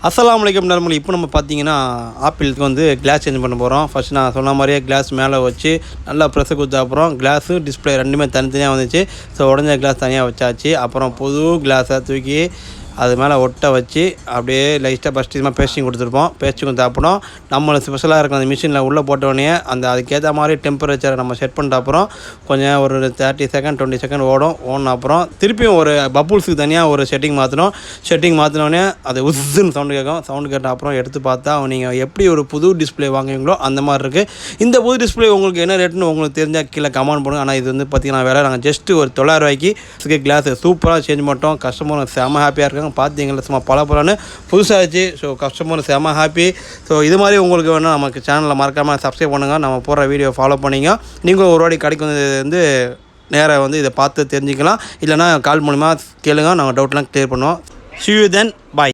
அஸ்ஸலாமு அலைக்கும் நண்பர்களே, இப்போ நம்ம பார்த்தீங்கன்னா ஆப்பிளுக்கு வந்து கிளாஸ் சேஞ்ச் பண்ண போகிறோம். ஃபஸ்ட் நான் சொன்ன மாதிரியே கிளாஸ் மேலே வச்சு நல்லா ப்ரெஸ்ஸை கொடுத்த அப்புறம் கிளாஸு டிஸ்பிளே ரெண்டுமே தனித்தனியாக வந்துச்சு. ஸோ உடஞ்ச கிளாஸ் தனியாக வச்சாச்சு. அப்புறம் புது கிளாஸை தூக்கி அது மேலே ஒட்ட வச்சு அப்படியே லைட்டாக ஃபஸ்ட்டு பேஸ்டிங் கொடுத்துருப்போம். பேஸ்டிங் கொடுத்த அப்புறம் நம்மளுக்கு ஸ்பெஷலாக இருக்கிற அந்த மிஷினில் உள்ளே போட்டோடனே அந்த அதுக்கேற்ற மாதிரி டெம்பரேச்சரை நம்ம செட் பண்ணிட்ட அப்புறம் கொஞ்சம் ஒரு 30 செகண்ட் 20 செகண்ட் ஓடின அப்புறம் திருப்பியும் ஒரு பப்புள்ஸுக்கு தனியாக ஒரு செட்டிங் மாற்றணும். செட்டிங் மாற்றினோடனே அது உஸ்ஸுன்னு சவுண்டு கேட்கும். சவுண்டு கேட்ட அப்புறம் எடுத்து பார்த்தா நீங்கள் எப்படி ஒரு புது டிஸ்பிளே வாங்குவீங்களோ அந்த மாதிரி இருக்குது. இந்த புது டிஸ்பிளே உங்களுக்கு என்ன ரேட்டுன்னு உங்களுக்கு தெரிஞ்சால் கீழே கமெண்ட் பண்ணுங்கள். ஆனால் இது வந்து பார்த்திங்கன்னா வேலை நாங்கள் ஜஸ்ட்டு ஒரு 900 ரூபாய்க்கு கிளாஸ் சூப்பராக சேஞ்ச் பண்ணிட்டோம். கஸ்டமர் செம்ம ஹாப்பியாக இருக்காங்க. பார்த்தீங்களா சும்மா பலன்னு புதுசாகிடுச்சு. ஸோ கஸ்டமர் செம்ம ஹாப்பி. ஸோ இது மாதிரி உங்களுக்கு வேணும் நமக்கு சேனலில் மறக்காமல் சப்ஸ்கிரைப் பண்ணுங்கள். நம்ம போடுற வீடியோ ஃபாலோ பண்ணிங்க. நீங்கள் ஒரு வாட்டி கடைக்கு வந்து நேராக வந்து இதை பார்த்து தெரிஞ்சுக்கலாம். இல்லைனா கால் மூலிமா கேளுங்க. நாங்கள் டவுட்லாம் கிளியர் பண்ணுவோம். See you then. Bye.